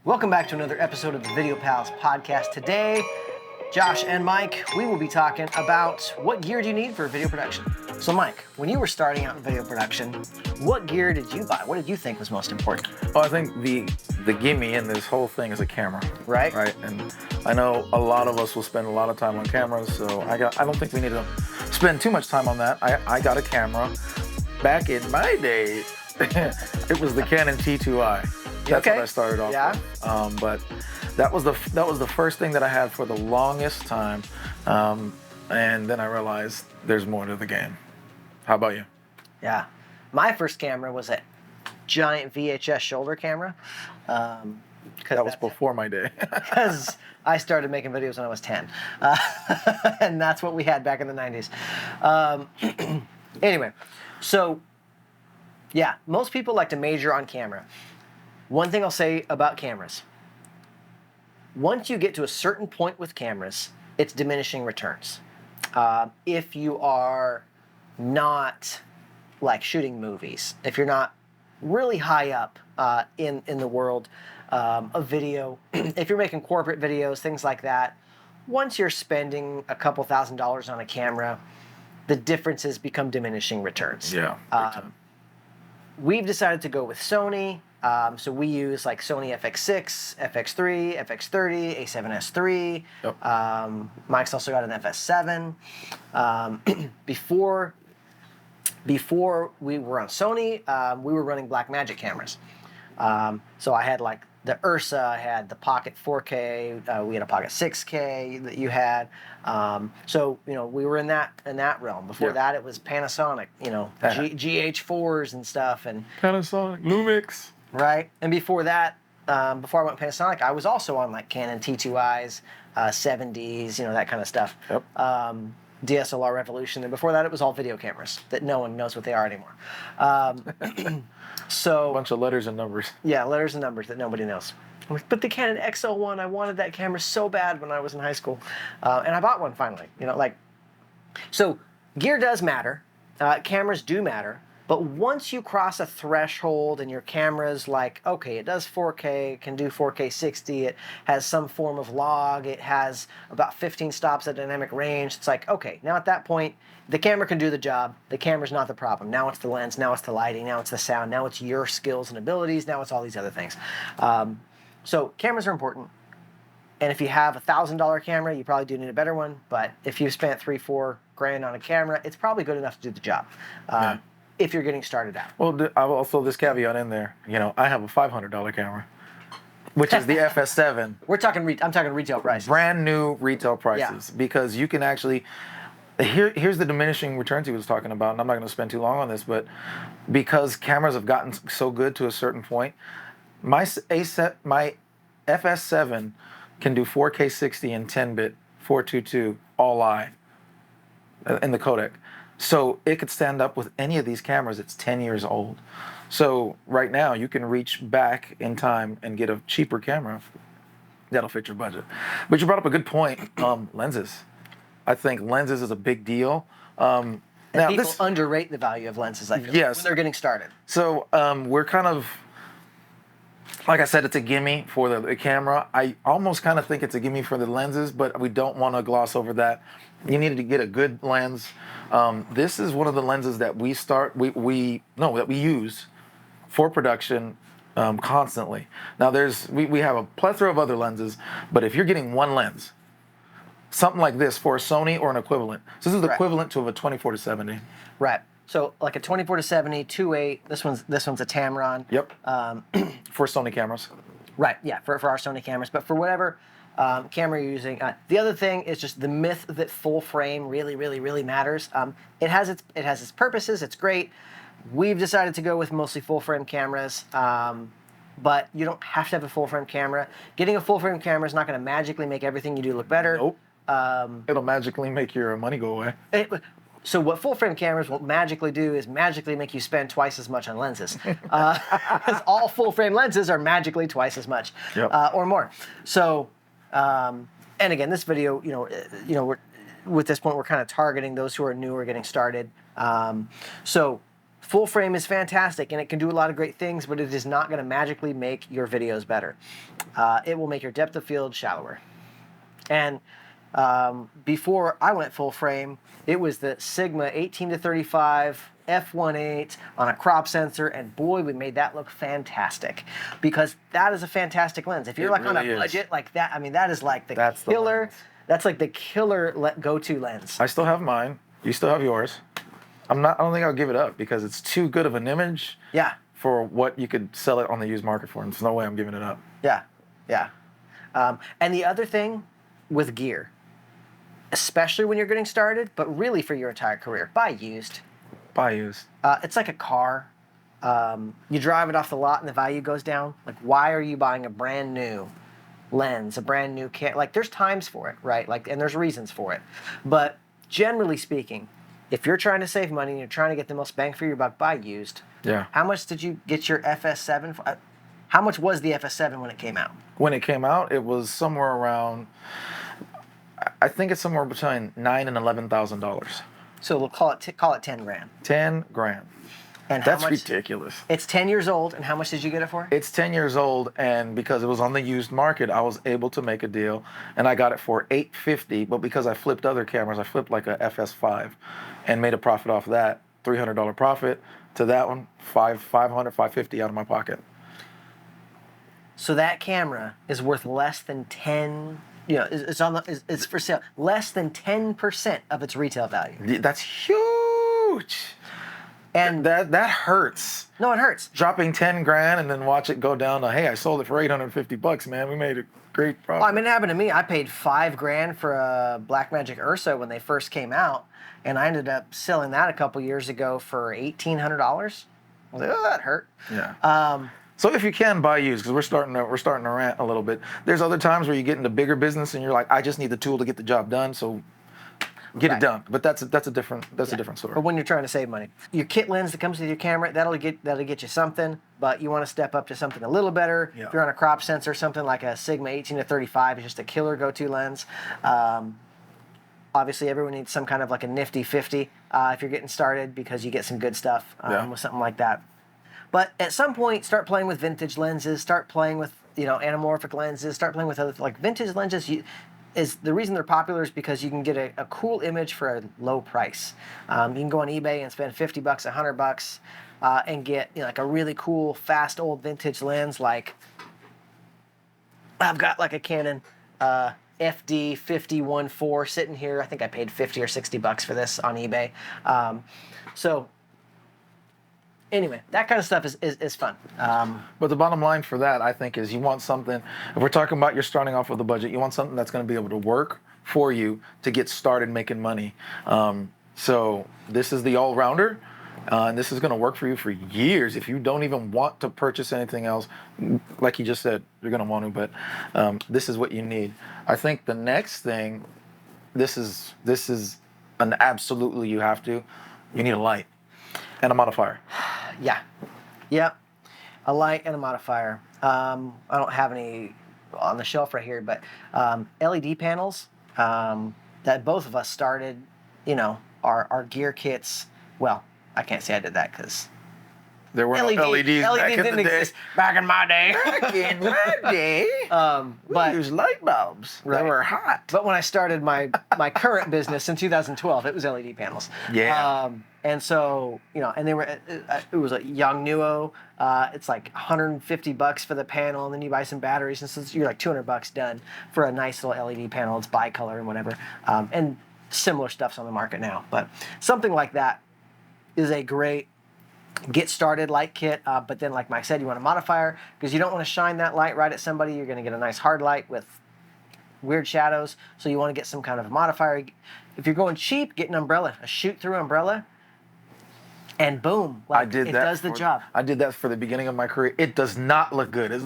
Welcome back to another episode of the Video Pals podcast. Today, Josh and Mike, we will be talking about what gear do you need for video production. So Mike, when you were starting out in video production, what gear did you buy? What did you think was most important? Well, I think the gimme in this whole thing is a camera. Right. Right. And I know a lot of us will spend a lot of time on cameras, so I don't think we need to spend too much time on that. I got a camera. Back in my day, it was the Canon T2i. That's what I started off with. But that was the first thing that I had for the longest time. And then I realized there's more to the game. How about you? Yeah. My first camera was a giant VHS shoulder camera. That was before my day. Because I started making videos when I was 10. And that's what we had back in the 90s. Anyway, so yeah, most people like to major on camera. One thing I'll say about cameras, once you get to a certain point with cameras, it's diminishing returns. If you are not like shooting movies, if you're not really high up in the world of video, if you're making corporate videos, things like that, once you're spending a couple $1,000s on a camera, the differences become diminishing returns. Yeah. Big time. We've decided to go with Sony. So we use like Sony FX6, FX3, FX30, A7S III. Yep. Mike's also got an FS7. Before we were on Sony, we were running Blackmagic cameras. So I had like the Ursa, I had the Pocket 4K, we had a Pocket 6K that you had. So we were in that realm. Before that, it was Panasonic, GH4s and stuff, and Panasonic, Lumix. Right, and before that, before I went Panasonic, I was also on like Canon T2Is, 70s, that kind of stuff. Yep. DSLR Revolution, and before that, it was all video cameras that no one knows what they are anymore. So a bunch of letters and numbers. Yeah, letters and numbers that nobody knows. But the Canon XL1, I wanted that camera so bad when I was in high school, and I bought one finally. So gear does matter. Cameras do matter. But once you cross a threshold and your camera's like, okay, it does 4K, it can do 4K 60, it has some form of log, it has about 15 stops at dynamic range, it's like, okay, now at that point, the camera can do the job, the camera's not the problem. Now it's the lens, now it's the lighting, now it's the sound, now it's your skills and abilities, now it's all these other things. So cameras are important. And if you have a $1,000 camera, you probably do need a better one, but if you've spent $3-4 grand on a camera, it's probably good enough to do the job. If you're getting started out. Well, I'll throw this caveat in there. I have a $500 camera, which is the FS7. I'm talking retail prices. Brand new retail prices, because you can actually. Here's the diminishing returns he was talking about, and I'm not going to spend too long on this, but because cameras have gotten so good to a certain point, my FS7 can do 4K 60 and 10-bit 422 all live in the codec. So it could stand up with any of these cameras. It's 10 years old. So right now you can reach back in time and get a cheaper camera that'll fit your budget. But you brought up a good point. Lenses. I think lenses is a big deal. Now people underrate the value of lenses, I feel, when they're getting started. So we're kind of, like I said, it's a gimme for the camera. I almost kind of think it's a gimme for the lenses, but we don't want to gloss over that. You need to get a good lens. This is one of the lenses that we use for production constantly. Now we have a plethora of other lenses, but if you're getting one lens, something like this for a Sony or an equivalent. So this is the equivalent to a 24-70. Right. So like a 24-70, 2.8. This one's a Tamron. Yep. For Sony cameras. Right. Yeah. For our Sony cameras, but for whatever camera you're using. The other thing is just the myth that full frame really, really, really matters. It has its purposes. It's great. We've decided to go with mostly full frame cameras, but you don't have to have a full frame camera. Getting a full frame camera is not going to magically make everything you do look better. Nope. It'll magically make your money go away. So what full frame cameras will magically do is magically make you spend twice as much on lenses. Because all full frame lenses are magically twice as much, or more. So, and again, this video, with this point, we're kind of targeting those who are new or getting started. So Full frame is fantastic and it can do a lot of great things, but it is not going to magically make your videos better. It will make your depth of field shallower. And before I went full frame, it was the Sigma 18-35 f1.8 on a crop sensor, and boy, we made that look fantastic, because that is a fantastic lens. If you're like on a budget like that, I mean, that is like the killer. That's like the killer go-to lens. I still have mine. You still have yours. I don't think I'll give it up because it's too good of an image. Yeah. For what you could sell it on the used market for. And there's no way I'm giving it up. Yeah. Yeah. And the other thing with gear, especially when you're getting started, but really for your entire career, buy used. Buy used. It's like a car. You drive it off the lot and the value goes down. Like, why are you buying a brand new lens, a brand new like, there's times for it, right? Like, and there's reasons for it. But generally speaking, if you're trying to save money and you're trying to get the most bang for your buck, buy used. Yeah. How much did you get your FS7 for? How much was the FS7 when it came out? When it came out, it was somewhere around, I think it's somewhere between $9,000 and $11,000. So we'll call it 10 grand. 10 grand. And that's ridiculous. It's 10 years old, and how much did you get it for? It's 10 years old, and because it was on the used market, I was able to make a deal, and I got it for $850. But because I flipped other cameras, I flipped like a FS5, and made a profit off that, $300 profit. To that one, $500, $550 out of my pocket. So that camera is worth less than 10. You know, it's for sale. Less than 10% of its retail value. That's huge. And that hurts. No, it hurts. Dropping 10 grand and then watch it go down to, hey, I sold it for $850, man. We made a great profit. Well, I mean, it happened to me. I paid $5 grand for a Blackmagic Ursa when they first came out, and I ended up selling that a couple years ago for $1,800. I was like, oh, that hurt. Yeah. So if you can buy used, because we're starting to rant a little bit. There's other times where you get into bigger business and you're like, I just need the tool to get the job done. So get it done. But that's a different story. But when you're trying to save money, your kit lens that comes with your camera, that'll get you something. But you want to step up to something a little better. Yeah. If you're on a crop sensor, something like a Sigma 18-35 is just a killer go-to lens. Obviously, everyone needs some kind of like a nifty 50 if you're getting started, because you get some good stuff with something like that. But at some point, start playing with vintage lenses. Start playing with anamorphic lenses. Start playing with other like vintage lenses. Is the reason they're popular is because you can get a cool image for a low price. You can go on eBay and spend $50, $100, and get like a really cool, fast, old vintage lens. Like I've got like a Canon FD 50-1.4 sitting here. I think I paid $50 or $60 for this on eBay. So anyway, that kind of stuff is fun. But the bottom line for that, I think, is you want something, if we're talking about you're starting off with a budget, you want something that's going to be able to work for you to get started making money. So this is the all-rounder, and this is going to work for you for years. If you don't even want to purchase anything else, like you just said, you're going to want to, but this is what you need. I think the next thing, this is an absolutely you have to, you need a light and a modifier. Yeah. Yep. A light and a modifier. I don't have any on the shelf right here, but LED panels that both of us started, our gear kits. Well, I can't say I did that because there were no LEDs back in the day. Back in my day. Back in my day. We used light bulbs. Right. They were hot. But when I started my current business in 2012, it was LED panels. Yeah. And so, and they were, it was a Yongnuo. It's like $150 for the panel, and then you buy some batteries, and so you're like $200 done for a nice little LED panel. It's bicolor and whatever. And similar stuff's on the market now. But something like that is a great get started light kit. But then, like Mike said, you want a modifier because you don't want to shine that light right at somebody. You're going to get a nice hard light with weird shadows. So you want to get some kind of a modifier. If you're going cheap, get an umbrella, a shoot-through umbrella. And boom, it does the job. I did that for the beginning of my career. It does not look good. It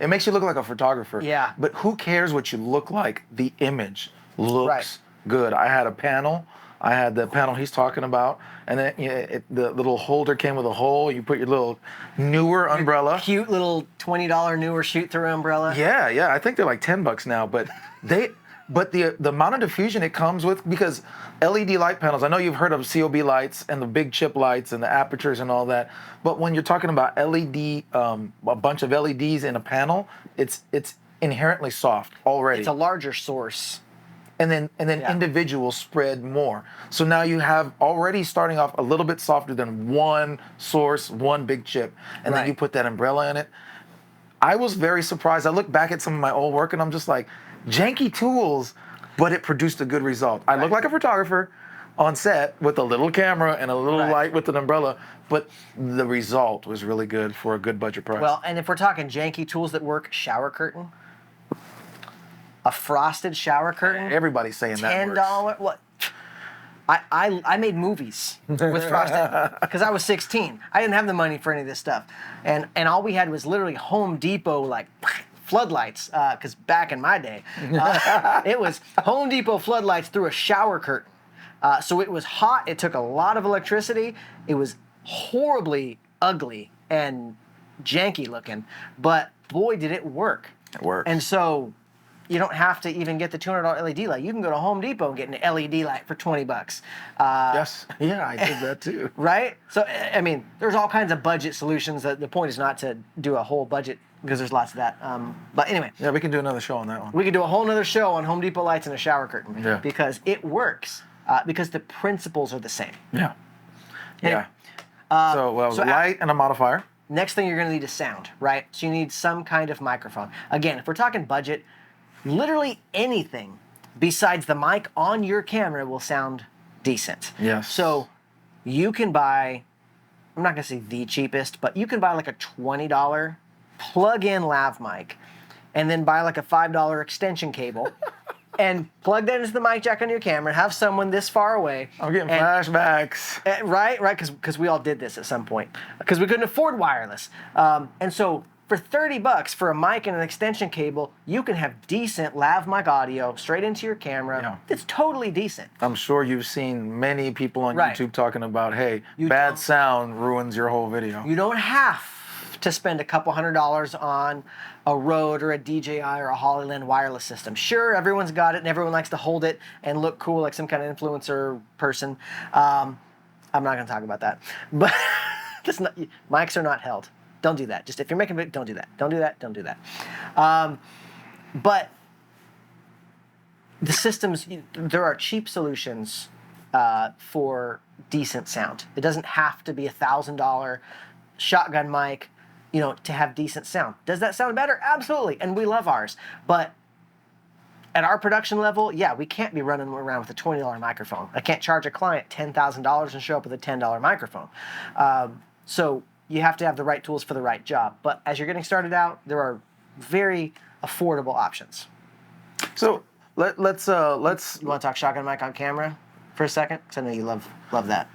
makes you look like a photographer. Yeah. But who cares what you look like? The image looks good. I had a panel. I had the panel he's talking about. And then the little holder came with a hole. You put your little newer umbrella. Cute little $20 newer shoot-through umbrella. Yeah. I think they're like $10 now. But But the amount of diffusion it comes with, because LED light panels, I know you've heard of COB lights and the big chip lights and the apertures and all that, but when you're talking about LED, a bunch of LEDs in a panel, it's inherently soft already. It's a larger source. And then individuals spread more. So now you have already starting off a little bit softer than one source, one big chip, and then you put that umbrella in it. I was very surprised. I look back at some of my old work and I'm just like, janky tools, but it produced a good result. I look like a photographer on set with a little camera and a little light with an umbrella, but the result was really good for a good budget price. Well, and if we're talking janky tools that work, shower curtain. A frosted shower curtain. Everybody's saying that works. $10. What? I made movies with frosted because I was 16. I didn't have the money for any of this stuff, and all we had was literally Home Depot like floodlights. Because back in my day, it was Home Depot floodlights through a shower curtain. So it was hot. It took a lot of electricity. It was horribly ugly and janky looking, but boy, did it work. It works. And so you don't have to even get the $200 LED light. You can go to Home Depot and get an LED light for $20. Yes. Yeah, I did that too. Right? So, I mean, there's all kinds of budget solutions. The point is not to do a whole budget because there's lots of that. But anyway. Yeah, we can do another show on that one. We could do a whole nother show on Home Depot lights and a shower curtain because it works. Because the principles are the same. Yeah. Anyway, So light and a modifier. Next thing you're going to need is sound, right? So you need some kind of microphone. Again, if we're talking budget, literally anything besides the mic on your camera will sound decent. Yes. So you can buy, I'm not going to say the cheapest, but you can buy like a $20 plug-in lav mic and then buy like a $5 extension cable and plug that into the mic jack on your camera, have someone this far away. I'm getting flashbacks. Right, because we all did this at some point because we couldn't afford wireless. And so for $30 for a mic and an extension cable, you can have decent lav mic audio straight into your camera. Yeah. It's totally decent. I'm sure you've seen many people on YouTube talking about, hey, You bad don't- sound ruins your whole video. You don't have to spend a couple $100s on a Rode or a DJI or a Hollyland wireless system. Sure, everyone's got it and everyone likes to hold it and look cool like some kind of influencer person. I'm not going to talk about that. But mics are not held. Don't do that. Just if you're making it, don't do that. Don't do that. Don't do that. But the systems, there are cheap solutions for decent sound. It doesn't have to be $1,000 shotgun mic, to have decent sound. Does that sound better? Absolutely. And we love ours. But at our production level, we can't be running around with a $20 microphone. I can't charge a client $10,000 and show up with a $10 microphone. So you have to have the right tools for the right job. But as you're getting started out, there are very affordable options. So let's You want to talk shotgun mic on camera for a second? Because I know you love that.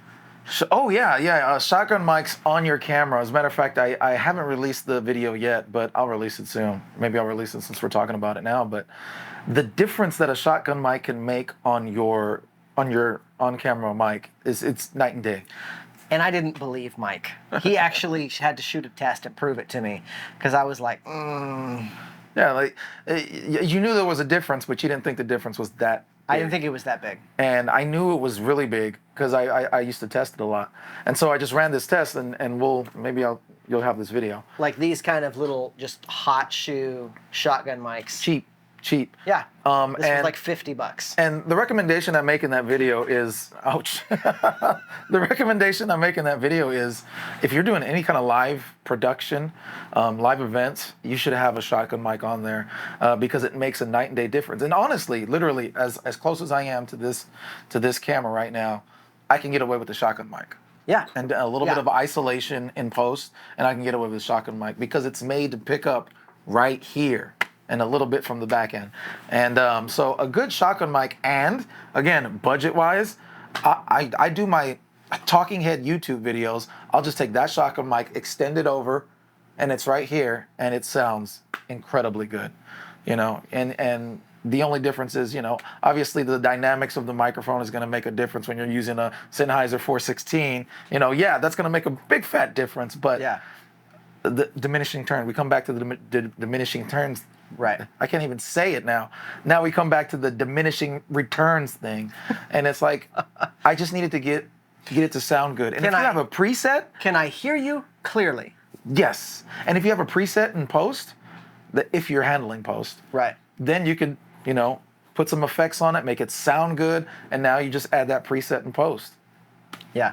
Shotgun mics on your camera. As a matter of fact, I haven't released the video yet, but I'll release it soon. Maybe I'll release it since we're talking about it now. But the difference that a shotgun mic can make on your on-camera mic it's night and day. And I didn't believe Mike. He actually had to shoot a test and prove it to me because I was like, Yeah, like you knew there was a difference, but you didn't think the difference was that big. I didn't think it was that big. And I knew it was really big because I used to test it a lot. And so I just ran this test and you'll have this video. Like these kind of little just hot shoe shotgun mics. Cheap. Yeah. This and was like $50. And the recommendation I make in that video is, ouch. The recommendation I make in that video is, if you're doing any kind of live production, live events, you should have a shotgun mic on there because it makes a night and day difference. And honestly, literally, as close as I am to this camera right now, I can get away with the shotgun mic. Yeah. And a little bit of isolation in post, and I can get away with the shotgun mic because it's made to pick up right here and a little bit from the back end. And so a good shotgun mic, and again, budget-wise, I do my talking head YouTube videos. I'll just take that shotgun mic, extend it over, and it's right here, and it sounds incredibly good, and the only difference is, obviously the dynamics of the microphone is going to make a difference when you're using a Sennheiser 416. That's going to make a big fat difference, but the diminishing turn. We come back to the diminishing Right. I can't even say it now. Now we come back to the diminishing returns thing, and it's like I just needed to get it to sound good. And if you have a preset, Can I hear you clearly? yes. And if you have a preset in post, if you're handling post, Right. then you can, put some effects on it, make it sound good, and now you just add that preset in post Yeah.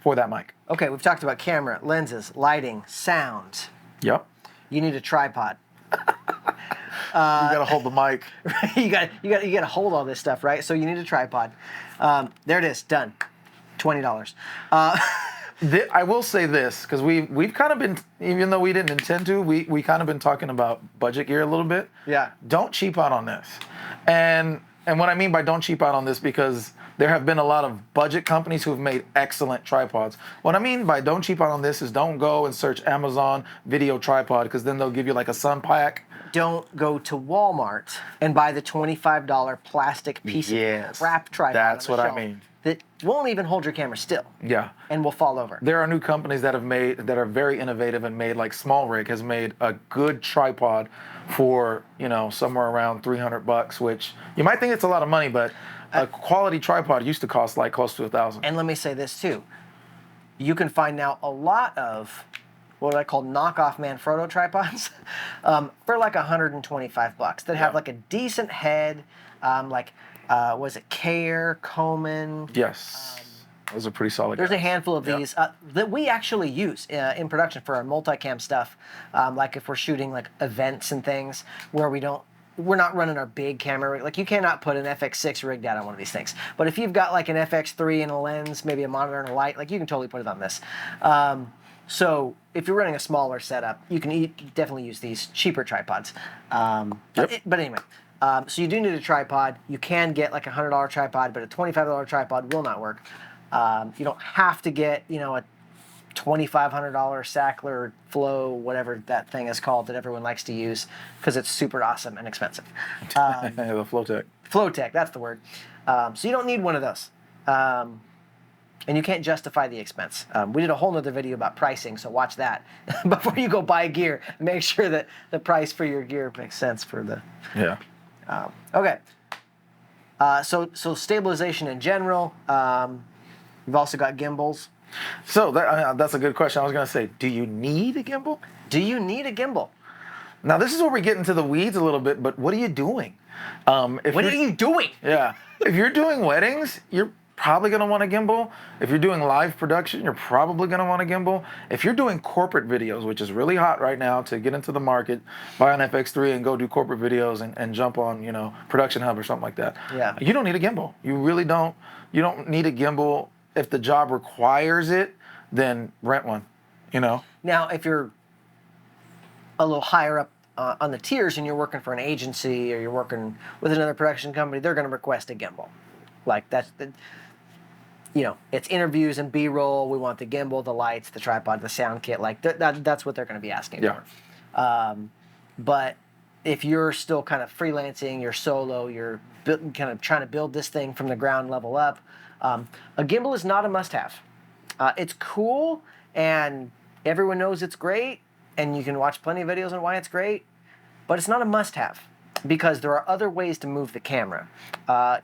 for that mic. Okay, we've talked about camera, lenses, lighting, sound. Yep. You need a tripod. You gotta hold the mic. you got to hold all this stuff, right? So you need a tripod. There it is, done. $20. I will say this, because we've kind of been, even though we didn't intend to, we kind of been talking about budget gear a little bit. Yeah. Don't cheap out on this. And what I mean by don't cheap out on this, because there have been a lot of budget companies who have made excellent tripods. What I mean by don't cheap out on this is don't go and search Amazon video tripod, because then they'll give you like a sun pack. Don't go to Walmart and buy the $25 plastic piece of crap tripod. That's on the what I shelf mean. That won't even hold your camera still. Yeah. And will fall over. There are new companies that are very innovative and made, like Small Rig has made a good tripod for, somewhere around $300, which you might think it's a lot of money, but a quality tripod used to cost like close to $1,000. And let me say this too. You can find now a lot of what I call knockoff Manfrotto tripods for like $125 that have like a decent head, was it Care, Coleman? Yes. Those are pretty solid. There's a guys. handful of these that we actually use in production for our multicam stuff. Like if we're shooting like events and things where we're not running our big camera rig. Like you cannot put an FX6 rigged out on one of these things. But if you've got like an FX3 and a lens, maybe a monitor and a light, like you can totally put it on this. So if you're running a smaller setup, you can definitely use these cheaper tripods. But anyway. So you do need a tripod. You can get like a $100 tripod, but a $25 tripod will not work. You don't have to get, a $2,500 Sackler Flow, whatever that thing is called that everyone likes to use, because it's super awesome and expensive. The Flowtech. Flowtech, that's the word. So you don't need one of those. And you can't justify the expense. We did a whole nother video about pricing, so watch that before you go buy gear. Make sure that the price for your gear makes sense for the... Yeah. Okay. So stabilization in general. You've also got gimbals. So that's a good question. I was going to say, do you need a gimbal? Do you need a gimbal? Now, this is where we get into the weeds a little bit, but what are you doing? What are you doing? Yeah. If you're doing weddings, you're probably going to want a gimbal. If you're doing live production, you're probably going to want a gimbal. If you're doing corporate videos, which is really hot right now to get into the market, buy an FX3 and go do corporate videos and jump on, Production Hub or something like that. Yeah. You don't need a gimbal. You really don't. You don't need a gimbal. If the job requires it, then rent one, Now, if you're a little higher up on the tiers and you're working for an agency or you're working with another production company, they're going to request a gimbal. Like it's interviews and B-roll. We want the gimbal, the lights, the tripod, the sound kit. Like that's what they're going to be asking for. But if you're still kind of freelancing, you're solo, you're kind of trying to build this thing from the ground level up, a gimbal is not a must-have. It's cool, and everyone knows it's great, and you can watch plenty of videos on why it's great, but it's not a must-have because there are other ways to move the camera.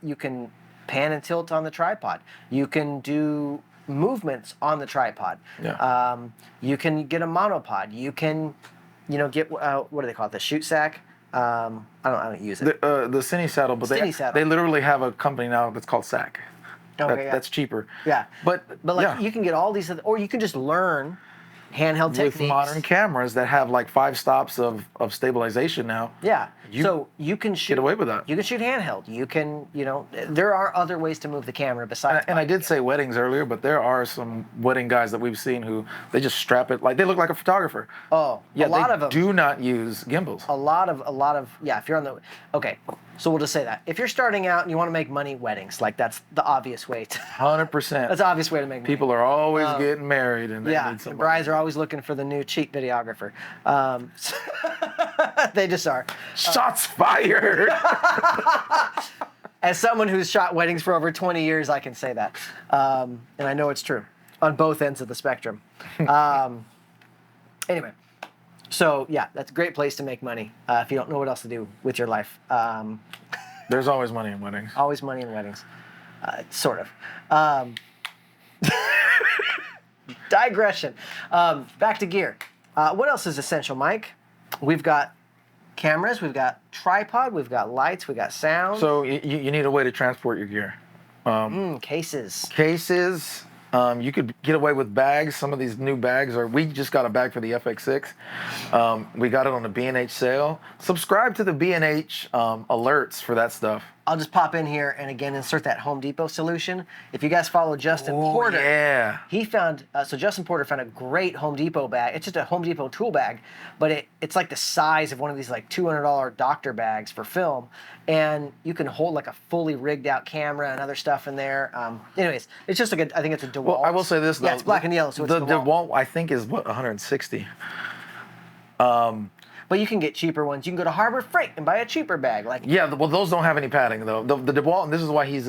You can pan and tilt on the tripod. You can do movements on the tripod. Yeah. You can get a monopod. You can, get what do they call it? The shoot sack. I don't use it. The Cine Saddle, but they literally have a company now that's called SAC. Okay, That's cheaper. Yeah. But you can get all these, or you can just learn handheld techniques. With modern cameras that have like 5 stops of stabilization now. Yeah. So you can shoot. Get away with that. You can shoot handheld. You can, there are other ways to move the camera besides. And I did say weddings earlier, but there are some wedding guys that we've seen who they just strap it like they look like a photographer. Oh, yeah, a lot of them do not use gimbals. A lot of yeah. If you're on the so we'll just say that if you're starting out and you want to make money, weddings, like that's the obvious way to. 100%. That's the obvious way to make money. People are always getting married, and they need somebody. Brides are always looking for the new cheap videographer. They just are. Shots fired. As someone who's shot weddings for over 20 years, I can say that, and I know it's true on both ends of the spectrum. Anyway, So yeah, that's a great place to make money if you don't know what else to do with your life. There's always money in weddings. Always money in weddings, sort of. Digression. Back to gear. What else is essential, Mike? We've got cameras, we've got tripod, we've got lights, we've got sound. So you need a way to transport your gear. Cases. Cases. You could get away with bags. Some of these new bags are. We just got a bag for the FX6. We got it on the B&H sale. Subscribe to the B&H alerts for that stuff. I'll just pop in here and again insert that Home Depot solution. If you guys follow Justin Porter, yeah. he found so Justin Porter found a great Home Depot bag. It's just a Home Depot tool bag, but it's like the size of one of these like $200 doctor bags for film, and you can hold like a fully rigged out camera and other stuff in there. Anyways, it's just like I think it's a DeWalt. Well, I will say this though. Yeah, it's black and yellow, so it's the DeWalt I think is what 160. But you can get cheaper ones. You can go to Harbor Freight and buy a cheaper bag. Like Yeah, well, those don't have any padding though. The DeWalt, and this is why he's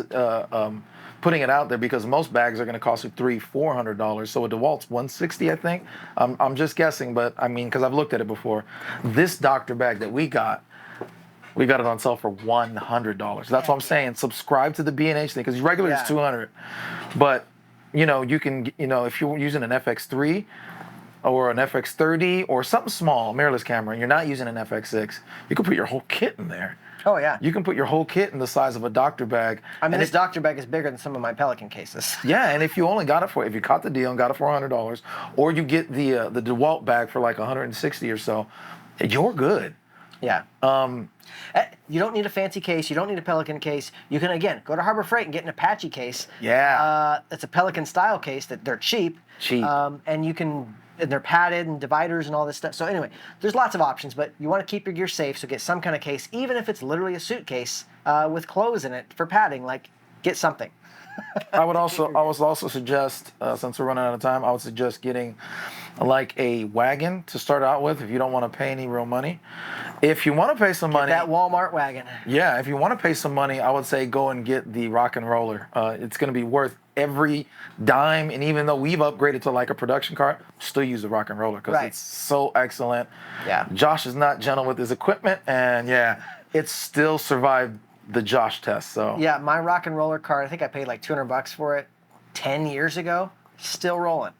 putting it out there, because most bags are going to cost you $300-400. So a DeWalt's $160, I think. I'm just guessing, but I mean, because I've looked at it before. This doctor bag that we got it on sale for $100. That's what I'm saying. Subscribe to the B&H thing, because regularly it's $200. But you can, if you're using an FX3. Or an FX30 or something small, mirrorless camera, and you're not using an FX6, you can put your whole kit in there. Oh yeah. You can put your whole kit in the size of a doctor bag. I mean, this doctor bag is bigger than some of my Pelican cases. Yeah, and if you only got it if you caught the deal and got it for $100, or you get the DeWalt bag for like $160 or so, you're good. Yeah. You don't need a fancy case. You don't need a Pelican case. You can, again, go to Harbor Freight and get an Apache case. Yeah. It's a Pelican style case that they're cheap. Cheap. And they're padded and dividers and all this stuff. So anyway, there's lots of options, but you want to keep your gear safe, so get some kind of case, even if it's literally a suitcase with clothes in it for padding. Like, get something. I would also suggest, since we're running out of time, I would suggest getting like a Wagon to start out with if you don't want to pay any real money. If you want to pay some money, that Walmart Wagon. Yeah, if you want to pay some money, I would say go and get the Rock and Roller. It's going to be worth every dime, and even though we've upgraded to like a production cart, still use the Rock and Roller because it's so excellent. Yeah. Josh is not gentle with his equipment, and yeah, it's still survived the Josh test. So yeah, my Rock and Roller cart, I think I paid like $200 for it 10 years ago. Still rolling.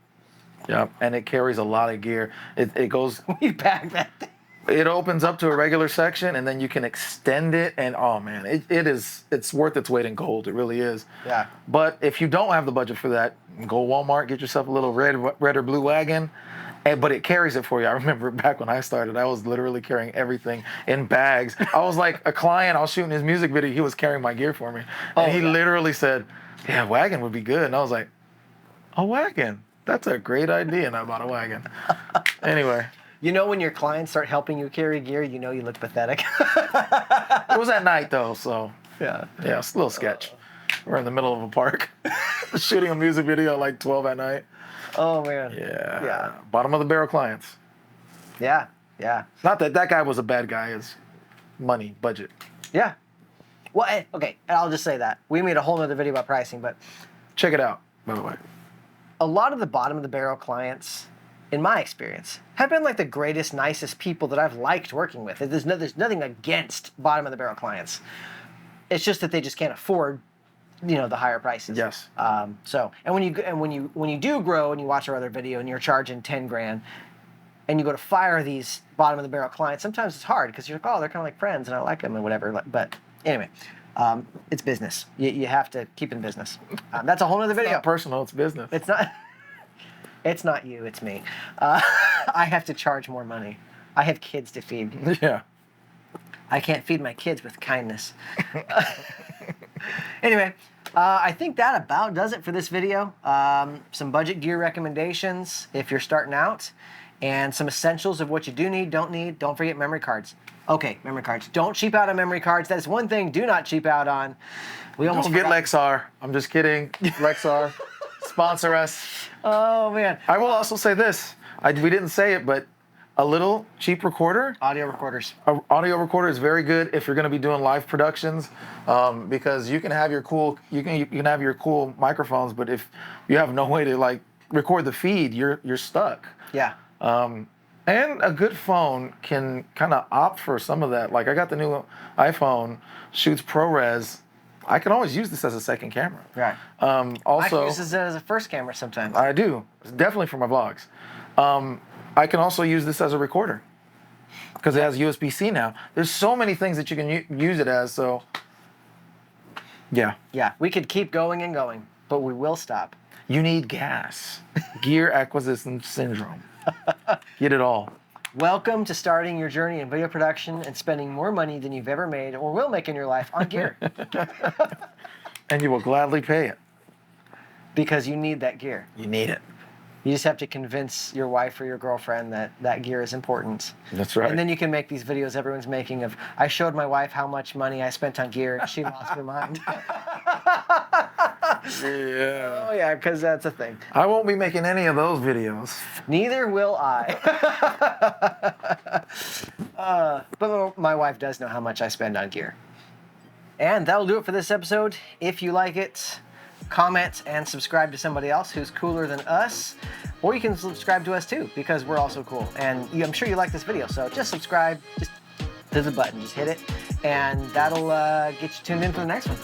Yeah, and it carries a lot of gear. It goes. You pack that thing. It opens up to a regular section, and then you can extend it, and oh man, it's worth its weight in gold. It really is. Yeah. But if you don't have the budget for that, go Walmart, get yourself a little red or blue Wagon, but it carries it for you. I remember back when I started, I was literally carrying everything in bags. I was like a client. I was shooting his music video. He was carrying my gear for me, and he literally said, "Yeah, Wagon would be good." And I was like, "A Wagon? That's a great idea." And I bought a Wagon. Anyway. You know when your clients start helping you carry gear, you know you look pathetic. It was at night though, so yeah, it's a little sketch. We're in the middle of a park, shooting a music video at like 12 at night. Oh man. Yeah. Bottom of the barrel clients. Yeah. Not that guy was a bad guy. It's money, budget. Yeah. Well, okay, I'll just say that. We made a whole nother video about pricing, but check it out, by the way. A lot of the bottom of the barrel clients, in my experience, have been like the greatest, nicest people that I've liked working with. There's nothing against bottom of the barrel clients. It's just that they just can't afford, the higher prices. Yes. And when you do grow and you watch our other video and you're charging 10 grand, and you go to fire these bottom of the barrel clients, sometimes it's hard because you're like, oh, they're kind of like friends and I like them and whatever. But anyway, it's business. You have to keep in business. That's a whole other video. It's not personal. It's business. It's not. It's not you, it's me. I have to charge more money. I have kids to feed. Yeah. I can't feed my kids with kindness. Anyway, I think that about does it for this video. Some budget gear recommendations if you're starting out, and some essentials of what you do need, don't need. Don't forget memory cards. Okay, memory cards. Don't cheap out on memory cards. That is one thing do not cheap out on. We almost don't get Lexar. I'm just kidding. Lexar. Sponsor us. Oh, man. I will also say this. We didn't say it, but a little cheap recorder. Audio recorders. Audio recorder is very good if you're going to be doing live productions, because you can have your cool microphones, but if you have no way to like record the feed, you're stuck. Yeah. And And a good phone can kind of opt for some of that. Like I got the new iPhone, shoots ProRes. I can always use this as a second camera. Right. Also, I can use this as a first camera sometimes. I do. It's definitely for my vlogs. I can also use this as a recorder because it has USB-C now. There's so many things that you can use it as. So, yeah. Yeah, we could keep going and going, but we will stop. You need gas. Gear acquisition syndrome. Get it all. Welcome to starting your journey in video production and spending more money than you've ever made or will make in your life on gear. And you will gladly pay it. Because you need that gear. You need it. You just have to convince your wife or your girlfriend that that gear is important. That's right. And then you can make these videos everyone's making of, I showed my wife how much money I spent on gear and she lost her mind. Yeah. Oh yeah, because that's a thing. I won't be making any of those videos. Neither will I. But my wife does know how much I spend on gear. And that'll do it for this episode. If you like it, comment and subscribe to somebody else who's cooler than us. Or you can subscribe to us too, because we're also cool. And I'm sure you like this video, so just subscribe. Just there's a button, just hit it. And that'll get you tuned in for the next one.